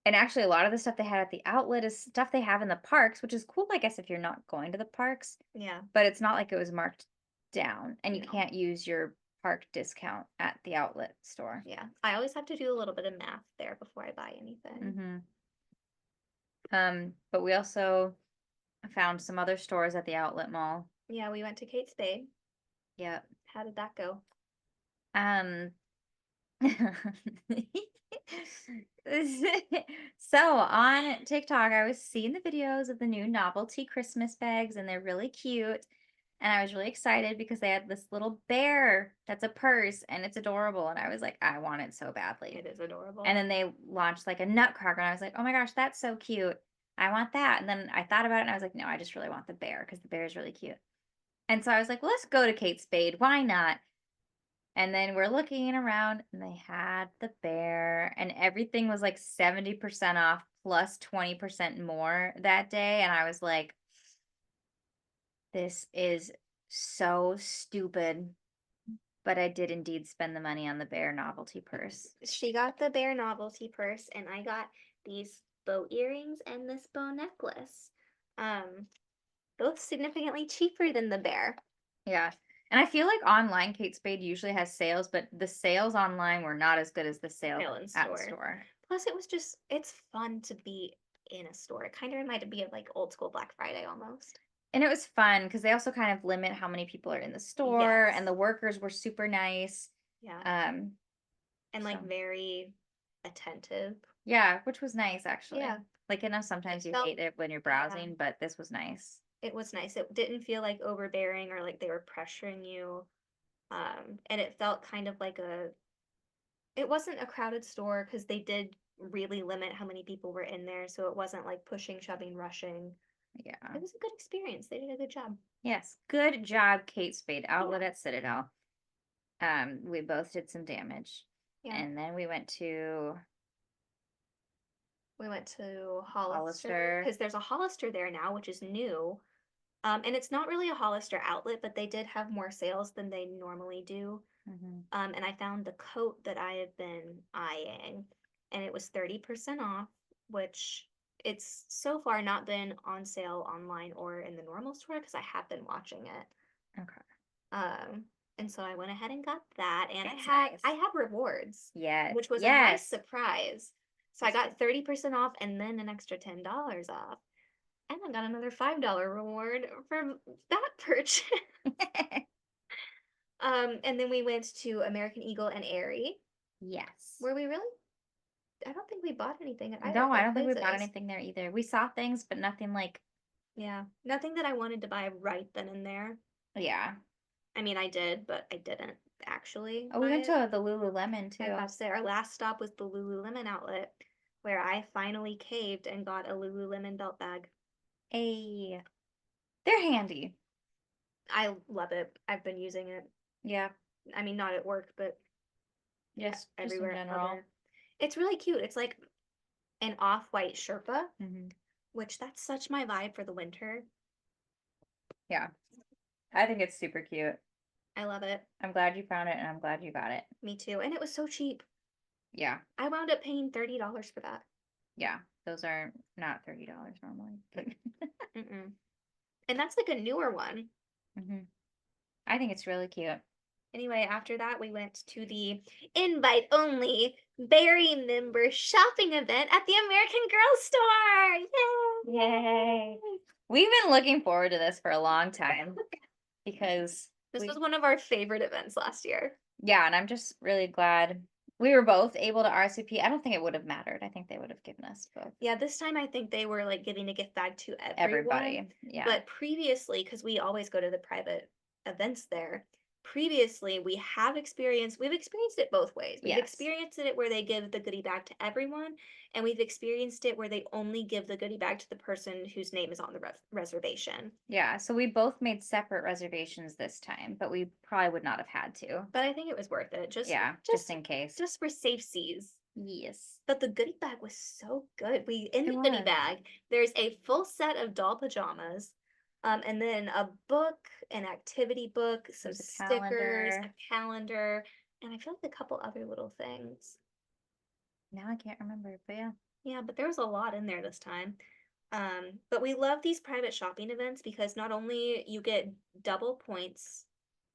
And actually a lot of the stuff they had at the outlet is stuff they have in the parks, which is cool, I guess, if you're not going to the parks, Yeah. but it's not like it was marked down and you No. can't use your park discount at the outlet store. Yeah. I always have to do a little bit of math there before I buy anything. But we also found some other stores at the outlet mall. Yeah, we went to Kate Spade. Yep. How did that go? Um, so on TikTok, I was seeing the videos of the new novelty Christmas bags, and they're really cute. And I was really excited because they had this little bear that's a purse and it's adorable. And I was like, I want it so badly. It is adorable. And then they launched like a nutcracker, and I was like, oh my gosh, that's so cute. I want that. And then I thought about it and I was like, no, I just really want the bear because the bear is really cute. And so I was like, well, let's go to Kate Spade. Why not? And then we're looking around and they had the bear and everything was like 70% off plus 20% more that day. And I was like, this is so stupid. But I did indeed spend the money on the bear novelty purse. She got the bear novelty purse, and I got these bow earrings and this bow necklace. Both significantly cheaper than the bear. Yeah. And I feel like online Kate Spade usually has sales, but the sales online were not as good as the sales Sale in at the store. store. Plus, it's fun to be in a store. It kind of reminded me of like old school Black Friday almost. And it was fun because they also kind of limit how many people are in the store, and Yes. the workers were super nice. Yeah. And like so- very attentive. Yeah, which was nice actually. Yeah. Like, I know sometimes It you felt- hate it when you're browsing, but this was nice. It was nice. It didn't feel like overbearing or like they were pressuring you. And it felt kind of like it wasn't a crowded store because they did really limit how many people were in there. So it wasn't like pushing, shoving, rushing. Yeah. It was a good experience. They did a good job. Yes. Good job, Kate Spade. Outlet at Citadel. We both did some damage. Yeah. And then we went to We went to Hollister Hollister. because there's a Hollister there now, which is new. And it's not really a Hollister outlet, but they did have more sales than they normally do. Mhm. And I found the coat that I have been eyeing, and it was 30% off, which it's so far not been on sale online or in the normal store because I have been watching it. Okay. And so I went ahead and got that, and That's I nice. had rewards, Yeah. which was a nice Yes. surprise. So I got 30% off and then an extra $10 off. And I got another $5 reward for that purchase. And then we went to American Eagle and Aerie. Yes. Were we really? I don't think we bought anything at either No, of I those don't think we bought places. anything there either. We saw things, but nothing like, Yeah, nothing that I wanted to buy right then and there. yeah. I mean, I did, but I didn't actually Oh, we buy went it. to the Lululemon I was too. about to say our last stop was the Lululemon outlet, where I finally caved and got a Lululemon belt bag. Hey, they're handy. I love it. I've been using it. Yeah. I mean, not at work, but Just everywhere in general. other. It's really cute. It's like an off-white Sherpa, Mhm. which that's such my vibe for the winter. Yeah. I think it's super cute. I love it. I'm glad you found it and I'm glad you got it. Me too. And it was so cheap. Yeah. I wound up paying $30 for that. Yeah. Those are not $30 normally. Mm-mm. And that's like a newer one. hmm I think it's really cute. Anyway, after that, we went to the invite only Berry member shopping event at the American Girl Store. Yay! Yay. We've been looking forward to this for a long time because This was one of our favorite events last year. yeah, and I'm just really glad we were both able to RSVP. I don't think it would have mattered. I think they would have given us both. Yeah, this time I think they were like giving a gift bag to everyone. Everybody. Yeah. But previously, because we always go to the private events there, previously we've experienced it both ways. We've Yes. experienced it where they give the goodie bag to everyone, and we've experienced it where they only give the goodie bag to the person whose name is on the reservation. Yeah, so we both made separate reservations this time, but we probably would not have had to. But I think it was worth it. Just in case. just for safe seas. Yes. But the goodie bag was so good. In It the goodie was. bag, there's a full set of doll pajamas, and then a book, an activity book, some There's a stickers, calendar. a calendar, and I feel like a couple other little things. Now I can't remember, but yeah. Yeah, but there was a lot in there this time. But we love these private shopping events because not only you get double points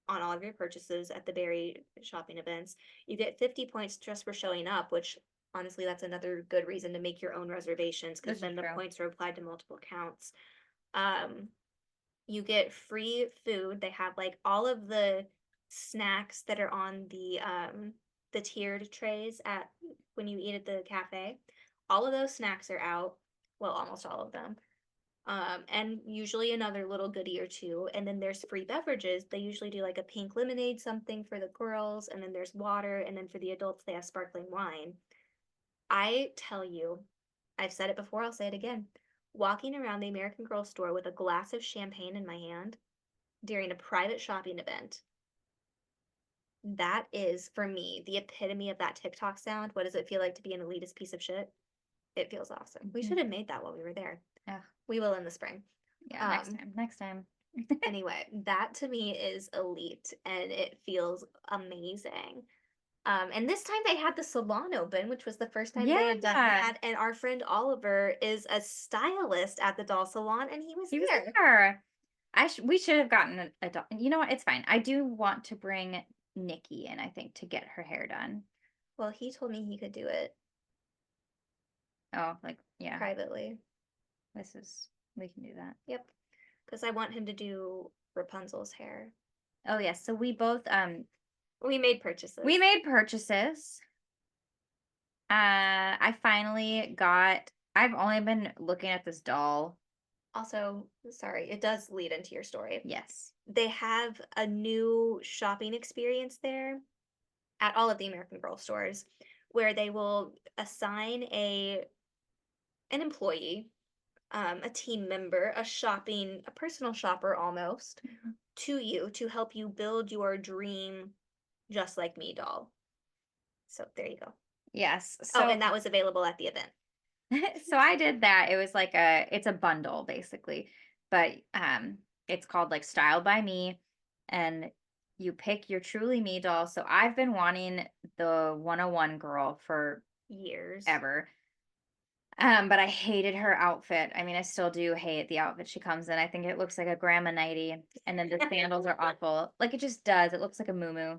on all of your purchases at the Berry shopping events, you get 50 points just for showing up, which honestly, that's another good reason to make your own reservations because This is then the true. points are applied to multiple counts. You get free food. They have like all of the snacks that are on the tiered trays at when you eat at the cafe. All of those snacks are out. Well, almost all of them. And usually another little goodie or two. And then there's free beverages. They usually do like a pink lemonade, something for the girls, and then there's water, and then for the adults, they have sparkling wine. I tell you, I've said it before, I'll say it again. Walking around the American Girl store with a glass of champagne in my hand during a private shopping event, that is for me the epitome of that TikTok sound. What does it feel like to be an elitist piece of shit? It feels awesome. We Mhm. should have made that while we were there. Ugh, We will in the spring. yeah, next Um, time. Next time. anyway, that to me is elite and it feels amazing. And this time they had the salon open, which was the first time they had done Yeah, that. And our friend Oliver is a stylist at the doll salon, and he was he was there. there. We should have gotten a dog. You know what? It's fine. I do want to bring Nikki in, I think, to get her hair done. Well, he told me he could do it Oh, like, yeah, privately. we can do that. Yep, because I want him to do Rapunzel's hair. Oh, yes. So we both, We made purchases. we made purchases. I finally I've only been looking at this doll. Also, sorry, it does lead into your story. Yes. They have a new shopping experience there at all of the American Girl stores where they will assign an employee, a team member, a personal shopper almost, to you to help you build your dream Just Like Me doll. So there you go. Yes. Oh, So and that was available at the event. so I did that. It was like it's a bundle basically. But it's called like Style by Me, and you pick your Truly Me doll. So I've been wanting the 101 girl for Years. ever. But I hated her outfit. I mean, I still do hate the outfit she comes in. I think it looks like a grandma nightie, and then the sandals are awful. Like it just does. It looks like a moo.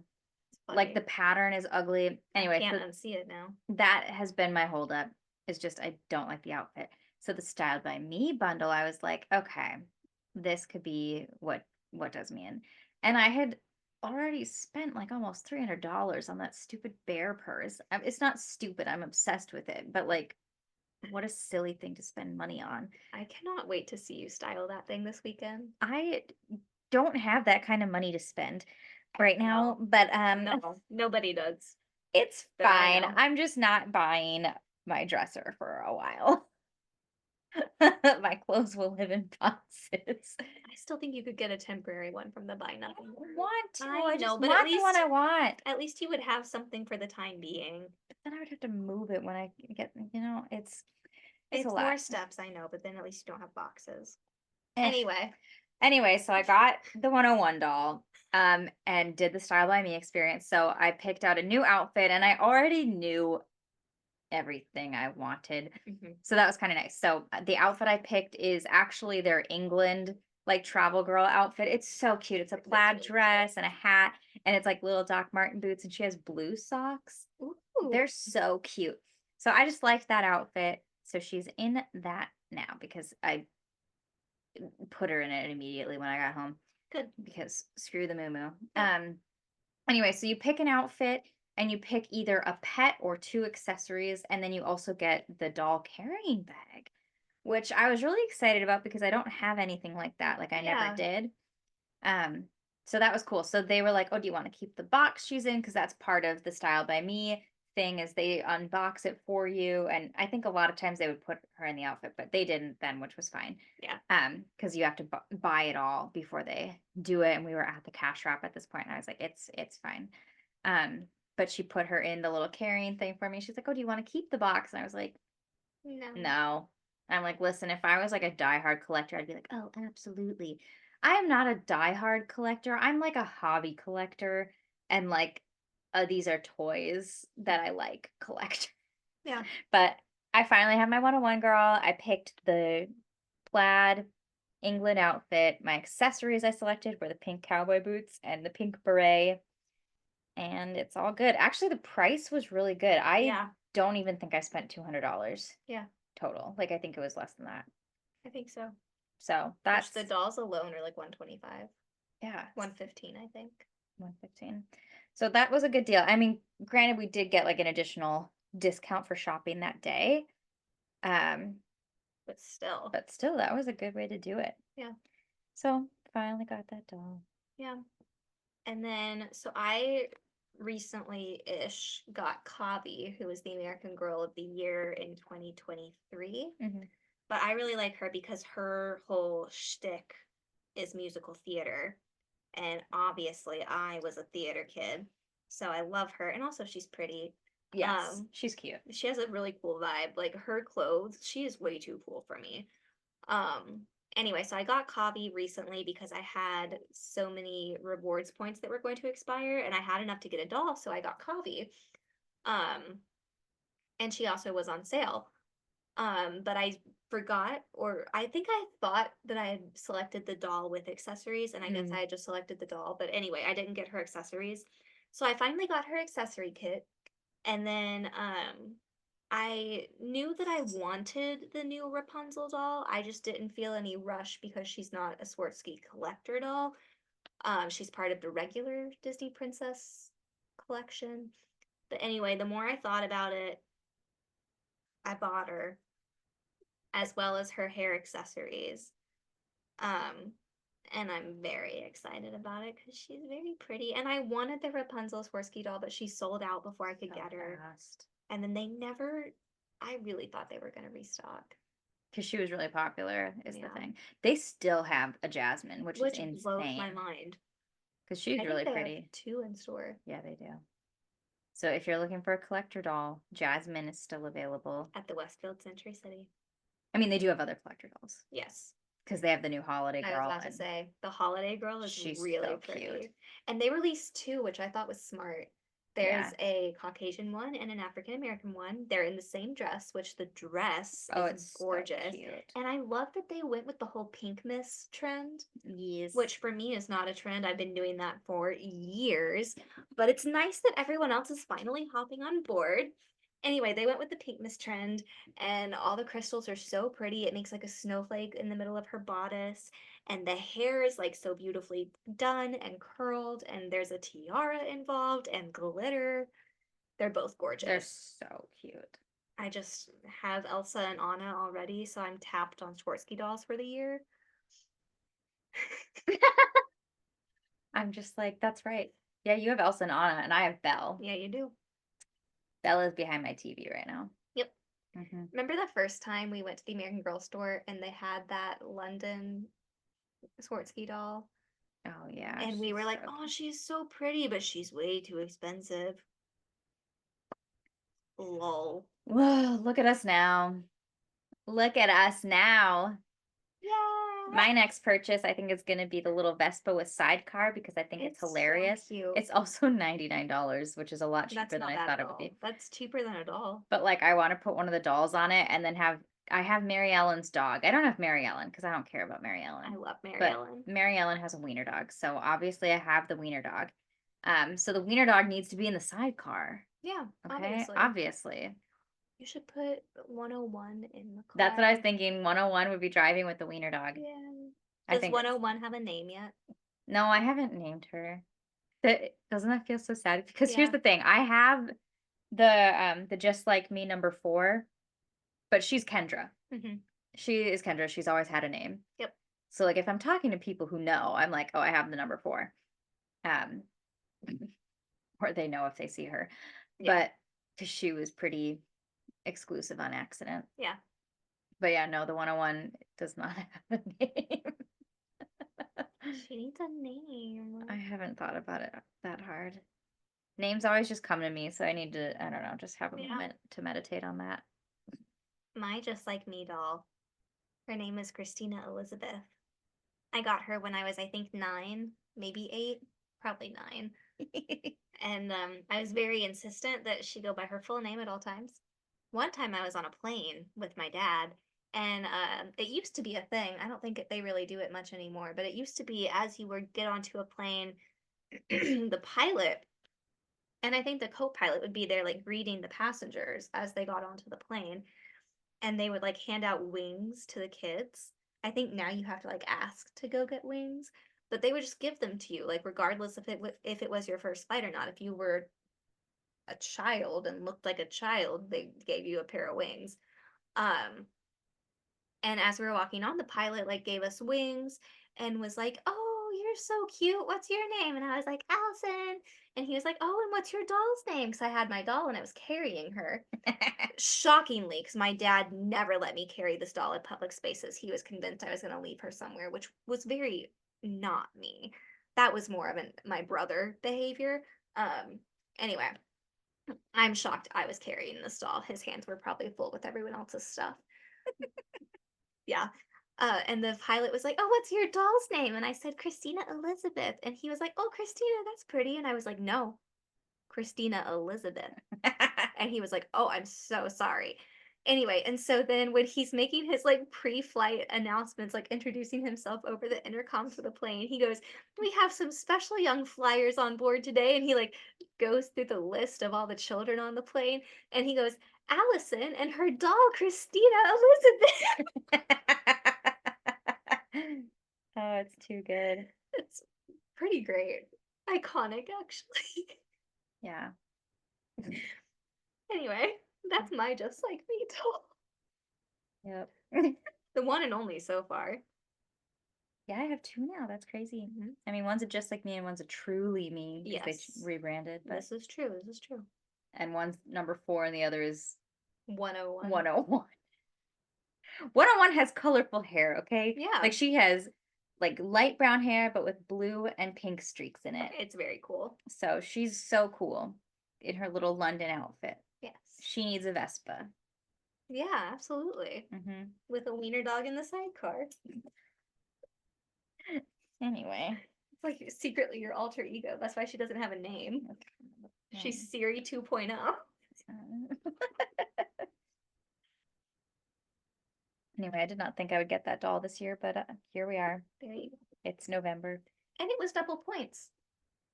Like the pattern is ugly. Anyway, I so can't unsee it now. that has been my holdup. Is just I don't like the outfit. So the Styled by Me bundle, I was like, okay, this could be what does me in. And I had already spent like almost $300 on that stupid bear purse. It's not stupid. I'm obsessed with it, but like, what a silly thing to spend money on. I cannot wait to see you style that thing this weekend. I don't have that kind of money to spend right now, but No, nobody does. it's That I fine. know. I'm just not buying my dresser for a while. My clothes will live in boxes. I still think you could get a temporary one from the Buy Nothing. I want to. I I know, just but at want the one I want. At least you would have something for the time being. But then I would have to move it when I get, it's a It's lot. more steps, I know, but then at least you don't have boxes. Eh. Anyway, Anyway, so I got the 101 doll and did the Style by Me experience. So I picked out a new outfit and I already knew everything I wanted. So that was kind of nice. So the outfit I picked is actually their England like travel girl outfit. It's so cute. It's a That's plaid really cute. dress and a hat, and it's like little Doc Martin boots, and she has blue socks. Ooh. They're so cute. So I just liked that outfit. So she's in that now because I put her in it immediately when I got home. Good. Because screw the moo. Anyway, so you pick an outfit and you pick either a pet or two accessories, and then you also get the doll carrying bag, which I was really excited about because I don't have anything like that. Like I Yeah. never did. So that was cool. So they were like, "Oh, do you want to keep the box she's in? Because that's part of the Style by Me thing is they unbox it for you." And I think a lot of times they would put her in the outfit, but they didn't then, which was fine. Yeah. Because you have to buy it all before they do it. And we were at the cash wrap at this point, and I was like, it's fine. But she put her in the little carrying thing for me. She's like, "Oh, do you want to keep the box?" And I was like, no. I'm like, listen, if I was like a diehard collector, I'd be like, oh, absolutely. I am not a diehard collector. I'm like a hobby collector. And like, these are toys that I like collect. Yeah. But I finally have my 101 girl. I picked the plaid England outfit. My accessories I selected were the pink cowboy boots and the pink beret. And it's all good. Actually, the price was really good. I don't even think I spent $200. Yeah. Total. Like I think it was less than that. I think so. So that's the dolls alone are like 125. Yeah. 115, I think. 115. So that was a good deal. I mean, granted, we did get like an additional discount for shopping that day. But but still. But still, that was a good way to do it. Yeah. So finally got that doll. Yeah. And then, so I recently-ish got Kavi, who was the American Girl of the Year in 2023. Mhm. But I really like her because her whole shtick is musical theater. And obviously, I was a theater kid, so I love her. And also, she's pretty. Yes, she's cute. She has a really cool vibe. Like her clothes, she is way too cool for me. Anyway, so I got Kavi recently because I had so many rewards points that were going to expire, and I had enough to get a doll, so I got Kavi. Um, and she also was on sale. But I forgot, or I think I thought that I had selected the doll with accessories, and I guess I had just selected the doll. But anyway, I didn't get her accessories. So I finally got her accessory kit, and then I knew that I wanted the new Rapunzel doll. I just didn't feel any rush because she's not a Swarovski collector doll. She's part of the regular Disney Princess collection. But anyway, the more I thought about it, I bought her, as well as her hair accessories. Um, and I'm very excited about it because she's very pretty. And I wanted the Rapunzel Swarovski doll, but she sold out before I could So get her. fast. And then they never, I really thought they were going to restock. Because she was really popular, is the Yeah. thing. They still have a Jasmine, which is blows my insane. mind. Because she's I really think they have pretty. 2 in store Yeah, they do. So if you're looking for a collector doll, Jasmine is still available. at the Westfield Century City. I mean, they do have other collector dolls Yes. because they have the new Holiday I was Girl. about to and say, the Holiday Girl is she's really so pretty. cute. And they released 2, which I thought was smart. Yeah. There's a Caucasian one and an African American one. They're in the same dress, which the dress Oh, is it's so gorgeous. cute. And I love that they went with the whole pink mist trend, Yes. which for me is not a trend. I've been doing that for years. But it's nice that everyone else is finally hopping on board. Anyway, they went with the pink mist trend, and all the crystals are so pretty. It makes like a snowflake in the middle of her bodice, and the hair is like so beautifully done and curled, and there's a tiara involved and glitter. They're both gorgeous. They're so cute. I just have Elsa and Anna already, so I'm tapped on Swarovski dolls for the year. I'm just like, that's right. Yeah, you have Elsa and Anna, and I have Belle. Yeah, you do. Bella's behind my TV right now. Yep. Mm-hmm. Remember the first time we went to the American Girl store and they had that London Swarovski doll? Oh yeah. And we were like, so oh, she's so pretty, but she's way too expensive. Lol. Whoa, look at us now. Look at us now. Yeah. My next purchase, I think, is going to be the little Vespa with sidecar because I think it's hilarious. So cute. It's also $99, which is a lot cheaper than I thought it would be. That's cheaper than a doll. But like, I want to put one of the dolls on it and then I have Mary Ellen's dog. I don't have Mary Ellen because I don't care about Mary Ellen. I love Mary But Ellen. Mary Ellen has a wiener dog, so obviously I have the wiener dog. So the wiener dog needs to be in the sidecar. Yeah, Okay, obviously. You should put 101 in the car. That's what I was thinking. 101 would be driving with the wiener dog. Yeah. I Does think 101 have a name yet? No, I haven't named her. Doesn't that feel so sad? Because Yeah. here's the thing. I have the Just Like Me number 4, but she's Kendra. Mm-hmm. She is Kendra. She's always had a name. Yep. So like if I'm talking to people who know, I'm like, oh, I have the number 4. Or they know if they see her. Yeah. But because she was pretty exclusive on accident. Yeah. But yeah, no, the 101 does not have a name. She needs a name. I haven't thought about it that hard. Names always just come to me, so I need to, I don't know, just have a moment to meditate on that. My Just Like Me doll. Her name is Christina Elizabeth. I got her when I was, I think, 9, maybe 8, probably 9. And I was very insistent that she go by her full name at all times. One time I was on a plane with my dad, and it used to be a thing. I don't think they really do it much anymore, but it used to be as you would get onto a plane, the pilot, and I think the co-pilot would be there like greeting the passengers as they got onto the plane, and they would like hand out wings to the kids. I think now you have to like ask to go get wings, but they would just give them to you, like regardless if it was your first flight or not. If you were a child and looked like a child, they gave you a pair of wings. And as we were walking on, the pilot like gave us wings and was like, "Oh, you're so cute. What's your name?" And I was like, "Allison." And he was like, "Oh, and what's your doll's name?" Because I had my doll and I was carrying her. Shockingly, because my dad never let me carry this doll in public spaces. He was convinced I was going to leave her somewhere, which was very not me. That was more of my brother behavior. Um, anyway, I'm shocked I was carrying this doll. His hands were probably full with everyone else's stuff. Yeah. And the pilot was like, "Oh, what's your doll's name?" And I said, "Christina Elizabeth." And he was like, "Oh, Christina, that's pretty." And I was like, "No, Christina Elizabeth." And he was like, "Oh, I'm so sorry." Anyway, and so then when he's making his like pre-flight announcements, like introducing himself over the intercom to the plane, he goes, "We have some special young flyers on board today." And he like goes through the list of all the children on the plane, and he goes, "Allison and her doll, Christina Elizabeth." Oh, it's too good. It's pretty great. Iconic, actually. Yeah. Anyway, that's my Just Like Me doll. Yep. The one and only so far. Yeah, I have two now. That's crazy. Mhm. I mean, one's a Just Like Me and one's a Truly Me because Yes. they rebranded, but This is true. This is true. and one's number 4 and the other is 101. 101. 101 has colorful hair, okay? Yeah. Like she has like light brown hair but with blue and pink streaks in it. It's very cool. So she's so cool in her little London outfit. Yes. She needs a Vespa. Yeah, absolutely. Hmm. With a wiener dog in the sidecar. Anyway. It's like secretly your alter ego. That's why she doesn't have a name. She's Siri 2.0. Anyway, I did not think I would get that doll this year, but here we are. There you go. It's November. And it was double points.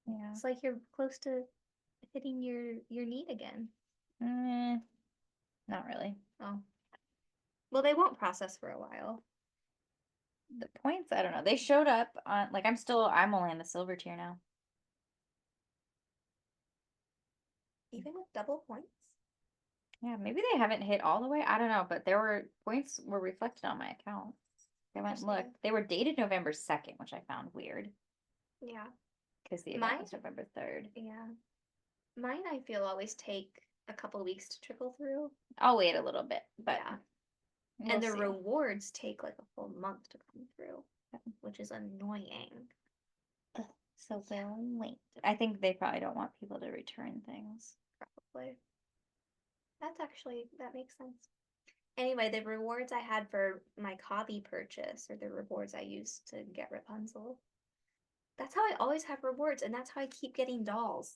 Yeah. It's like you're close to hitting your need again. Not really. Oh. Well, they won't process for a while. The points, I don't know. They showed up on like I'm only on the silver tier now. Even with double points? Yeah, maybe they haven't hit all the way. I don't know, but there were points were reflected on my account. I went and looked. They were dated November 2nd, which I found weird. Yeah. Because the event was November 3rd. Yeah. Mine, I feel, always take a couple weeks to trickle through. I'll wait a little bit, but yeah. we'll And the see. rewards take like a full month to come through, which is annoying. So we'll wait. I think they probably don't want people to return things. Probably. That makes sense. Anyway, the rewards I had for my Kavi purchase are the rewards I used to get Rapunzel. That's how I always have rewards, and that's how I keep getting dolls.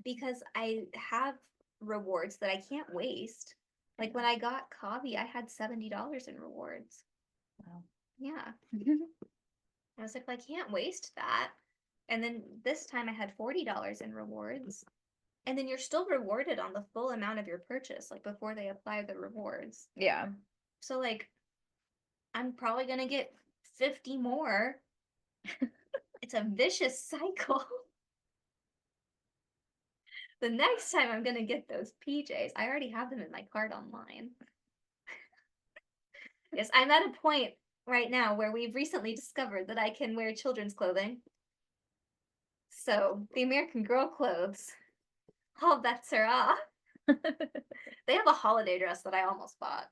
Because I have rewards that I can't waste. Like when I got Kavi, I had $70 in rewards. Wow. Yeah. I was like, well, I can't waste that. And then this time I had $40 in rewards. And then you're still rewarded on the full amount of your purchase, like before they apply the rewards. Yeah. So like I'm probably gonna get 50 more. It's a vicious cycle. The next time I'm gonna get those PJs, I already have them in my cart online. Yes, I'm at a point right now where we've recently discovered that I can wear children's clothing. So the American Girl clothes, all bets are off. They have a holiday dress that I almost bought.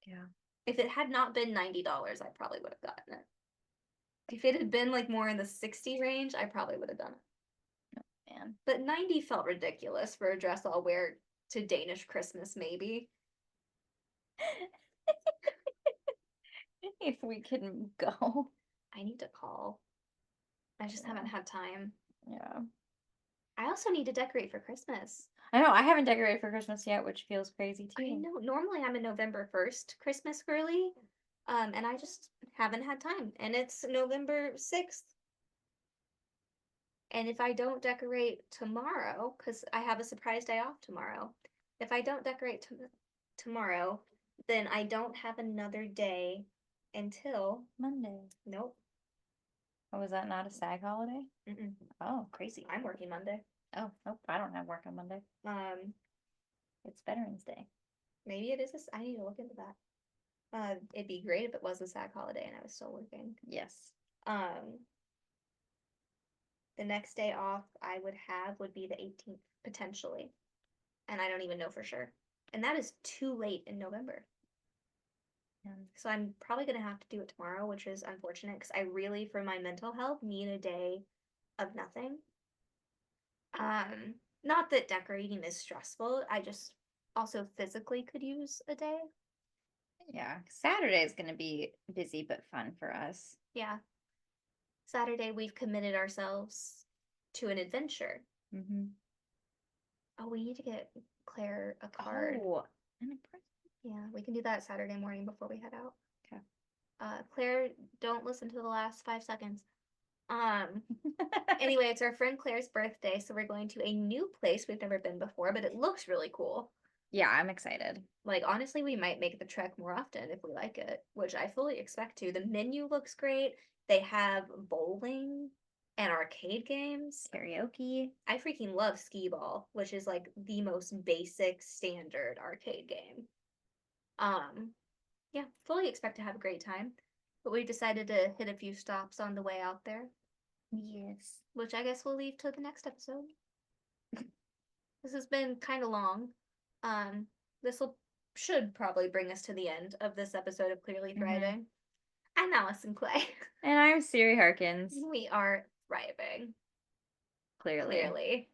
Yeah. If it had not been $90, I probably would have gotten it. If it had been like more in the 60 range, I probably would have done it. Man. But 90 felt ridiculous for a dress I'll wear to Danish Christmas, maybe. If we can go. I need to call. I just haven't had time. Yeah. I also need to decorate for Christmas. I know, I haven't decorated for Christmas yet, which feels crazy too. I know. Normally I'm a November 1st Christmas girly. And I just haven't had time. And it's November 6th. And if I don't decorate tomorrow, because I have a surprise day off tomorrow, if I don't decorate tomorrow, then I don't have another day until Monday. Nope. Oh, was that not a SAG holiday? Mm-mm. Oh, crazy. I'm working Monday. Oh, nope, I don't have work on Monday. It's Veterans Day. Maybe it is. I need to look into that. It'd be great if it was a SAG holiday and I was still working. Yes. Um, the next day off I would be the 18th potentially, and I don't even know for sure. And that is too late in November. So I'm probably gonna have to do it tomorrow, which is unfortunate because I really, for my mental health, need a day of nothing. Not that decorating is stressful. I just also physically could use a day. Yeah. Saturday is going to be busy but fun for us. Yeah. Saturday, we've committed ourselves to an adventure. Mm-hmm. Oh, we need to get Claire a card. Oh, and a present. Yeah, we can do that Saturday morning before we head out. Okay. Claire, don't listen to the last 5 seconds. Anyway, it's our friend Claire's birthday, so we're going to a new place we've never been before, but it looks really cool. Yeah, I'm excited. Like, honestly, we might make the trek more often if we like it, which I fully expect to. The menu looks great. They have bowling and arcade games. Karaoke. I freaking love skee ball, which is like the most basic standard arcade game. Um, yeah, fully expect to have a great time. But we decided to hit a few stops on the way out there, Yes. which I guess we'll leave to the next episode. This has been kind of long. Um, this will should probably bring us to the end of this episode of Clearly Thriving. I'm Allison Clay. And I'm Siri Harkins. We are thriving. Clearly. Clearly.